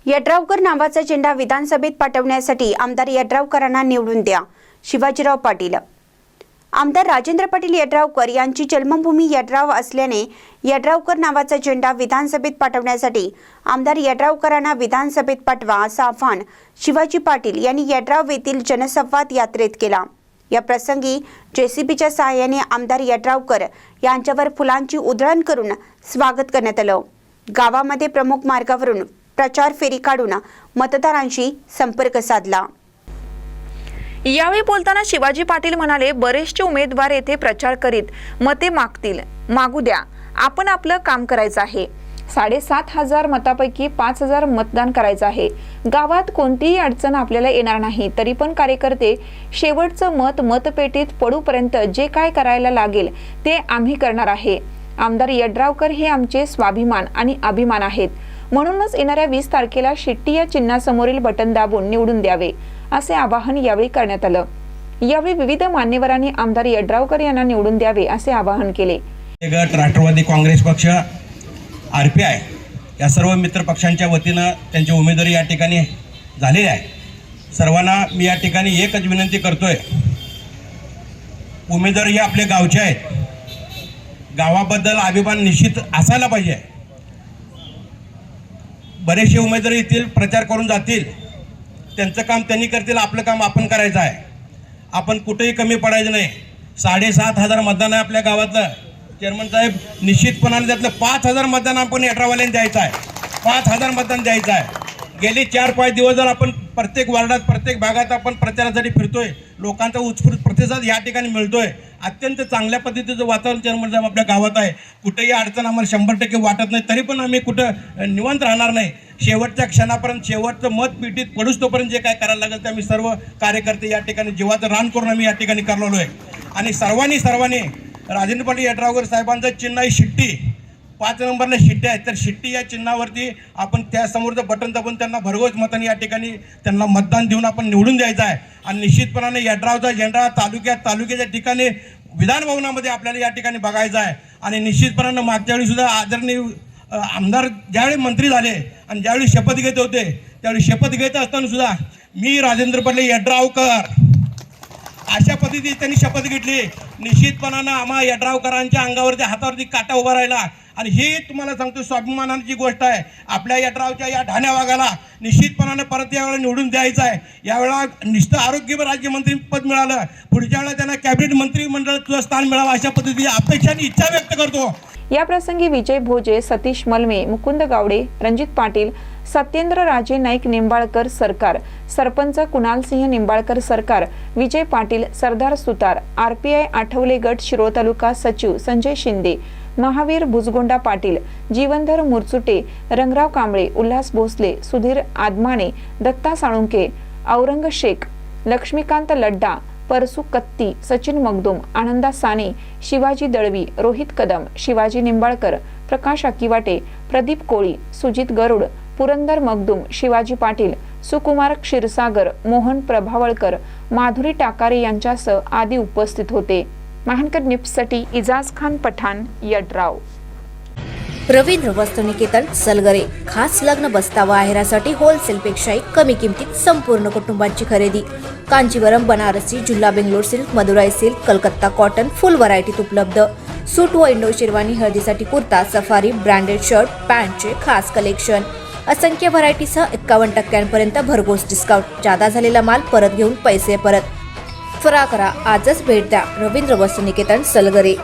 यड्रावकर नावाचा झेंडा विधानसभेत पाठवण्यासाठी आमदार यड्रावकरांना निवडून द्या. शिवाजीराव पाटील. आमदार राजेंद्र पाटील यड्रावकर यांची जन्मभूमी यड्राव असल्याने यड्रावकर नावाचा झेंडा विधानसभेत पाठवण्यासाठी आमदार यड्रावकरांना विधानसभेत पाठवा असं आवाहन शिवाजी पाटील यांनी यड्राव येथील जनसंवाद यात्रेत केला. या प्रसंगी जेसीबीच्या सहाय्याने आमदार यड्रावकर यांच्यावर फुलांची उधळण करून स्वागत करण्यात आलं. गावामध्ये प्रमुख मार्गावरून प्रचार फेरी काढून मतदारांशी संपर्क साधला. यावेळी बोलताना शिवाजी पाटील म्हणाले, बरेचसे उमेदवार येथे प्रचार करीत मते मागतील, मागू द्या, आपण आपलं काम करायचं आहे. 7,500 मतापैकी 5,000 मतदान करायचं आहे. गावात कोणतीही अडचण आपल्याला येणार नाही. तरी पण कार्यकर्ते शेवटचं मत मतपेटीत पडूपर्यंत जे काय करायला लागेल ते आम्ही करणार आहे. आमदार यड्रावकर हे आमचे स्वाभिमान आणि अभिमान आहेत. म्हणूनच येणाऱ्या 20 तारखेला शिट्टी या चिन्हासमोरील बटन दाबून निवडून द्यावे असे आवाहन यावेळी करण्यात आलं. यावेळी विविध मान्यवरांनी आमदार यड्रावकर यांना निवडून द्यावे असे आवाहन केले. राष्ट्रवादी काँग्रेस पक्ष, RPI या सर्व मित्र पक्षांच्या वतीनं त्यांची उमेदवारी या ठिकाणी झालेली आहे. सर्वांना मी या ठिकाणी एकच विनंती करतोय, उमेदवार हे आपले गावचे आहेत. गावाबद्दल अभिमान निश्चित असायला पाहिजे. बरेचसे उमेदवार येतील, प्रचार करून जातील, त्यांचं काम त्यांनी करतील, आपलं काम आपण करायचं आहे. आपण कुठेही कमी पडायचं नाही. 7,500 मतदान आहे आपल्या गावातलं. चेअरमन साहेब, निश्चितपणाने त्यातलं 5,000 मतदान आपण यड्राववाल्यांनी द्यायचं आहे. 5,000 मतदान द्यायचं आहे. गेले 4-5 दिवस जर आपण प्रत्येक वार्डात, प्रत्येक भागात आपण प्रचारासाठी फिरतोय, लोकांचा उत्स्फूर्त प्रतिसाद या ठिकाणी मिळतोय. अत्यंत चांगल्या पद्धतीचं वातावरण चेअरमन साहेब आपल्या गावात आहे. कुठेही अडचण आम्हाला 100% वाटत नाही. तरी पण आम्ही कुठं निवांत राहणार नाही. शेवटच्या क्षणापर्यंत, शेवटचं मत पिटीत पडूस तोपर्यंत जे काय करायला लागेल ते आम्ही सर्व कार्यकर्ते या ठिकाणी जीवाचं रान करून आम्ही या ठिकाणी करलेलो आहे. आणि सर्वांनी राजेंद्र पाटील यड्रावकर साहेबांचं चिन्ह आहे शिट्टी. 5 नंबरला शिट्टी आहे. तर शिट्टी या चिन्हावरती आपण त्या समोरचं बटन दाबून त्यांना भरघोस मतांनी या ठिकाणी त्यांना मतदान देऊन आपण निवडून द्यायचं आहे. आणि निश्चितपणाने यड्रावचा झेंडा तालुक्याच्या ठिकाणी विधान भवनामध्ये आपल्याला या ठिकाणी बघायचा आहे. आणि निश्चितपणानं मागच्या वेळी सुद्धा आदरणीय आमदार ज्यावेळी मंत्री झाले आणि ज्यावेळी शपथ घेत होते, त्यावेळी शपथ घेत असताना सुद्धा मी राजेंद्र पाटील यड्रावकर अशा पद्धतीने त्यांनी शपथ घेतली. निश्चितपणानं आम्हा यड्रावकरांच्या अंगावरती, हातावरती काटा उभा राहिला. आणि ही तुम्हाला सांगतो स्वाभिमानाची गोष्ट आहे. आपल्या यड्रावच्या या ढाण्या वाघाला निश्चितपणानं परत यावेळेला निवडून द्यायचं आहे. यावेळेला नुसतं आरोग्य राज्यमंत्री पद मिळालं, पुढच्या वेळेला त्यांना कॅबिनेट मंत्रिमंडळाचं स्थान मिळावं अशा पद्धतीची अपेक्षा आणि इच्छा व्यक्त करतो. या प्रसंगी विजय भोजे, सतीश मलमे, मुकुंद गावडे, रणजित पाटील, सत्येंद्र राजे नाईक निंबाळकर सरकार, सरपंच कुणाल सिंह निंबाळकर सरकार, विजय पाटील, सरदार सुतार, RPI आठवले गट शिरोळ तालुका सचिव संजय शिंदे, महावीर भुजगोंडा पाटील, जीवनधर मुरचुटे, रंगराव कांबळे, उल्हास भोसले, सुधीर आदमाने, दत्ता साळुंके, औरंग शेख, लक्ष्मीकांत लड्डा, परसू कत्ती, सचिन मगदुम, आनंदा साने, शिवाजी दळवी, रोहित कदम, शिवाजी निंबाळकर, प्रकाश अकिवाटे, प्रदीप कोळी, सुजित गरुड, पुरंदर मगदुम, शिवाजी पाटील, सुकुमार क्षीरसागर, मोहन प्रभावळकर, माधुरी टाकारे यांच्यासह आदी उपस्थित होते. महानकर न्यूजसाठी इजाज खान पठाण, यड्राव. रवींद्र वस्त्रनिकेतन, सलगरे. खास लग्न बस्ता व आहेरासाठी होलसेलपेक्षाही कमी किमतीत संपूर्ण कुटुंबांची खरेदी. कांजीवरम, बनारसी, जुल्ला, Bangalore silk, Madurai silk, Calcutta cotton full व्हरायटीत उपलब्ध. सूट व इंडो शेरवानी, हळदीसाठी कुर्ता, सफारी, ब्रँडेड शर्ट, पॅन्टचे खास कलेक्शन. असंख्य व्हरायटीसह 51% भरघोस डिस्काउंट. जादा झालेला माल परत घेऊन पैसे परत. त्वरा करा, आजच भेट द्या. रवींद्र वस्त्रनिकेतन, सलगरे.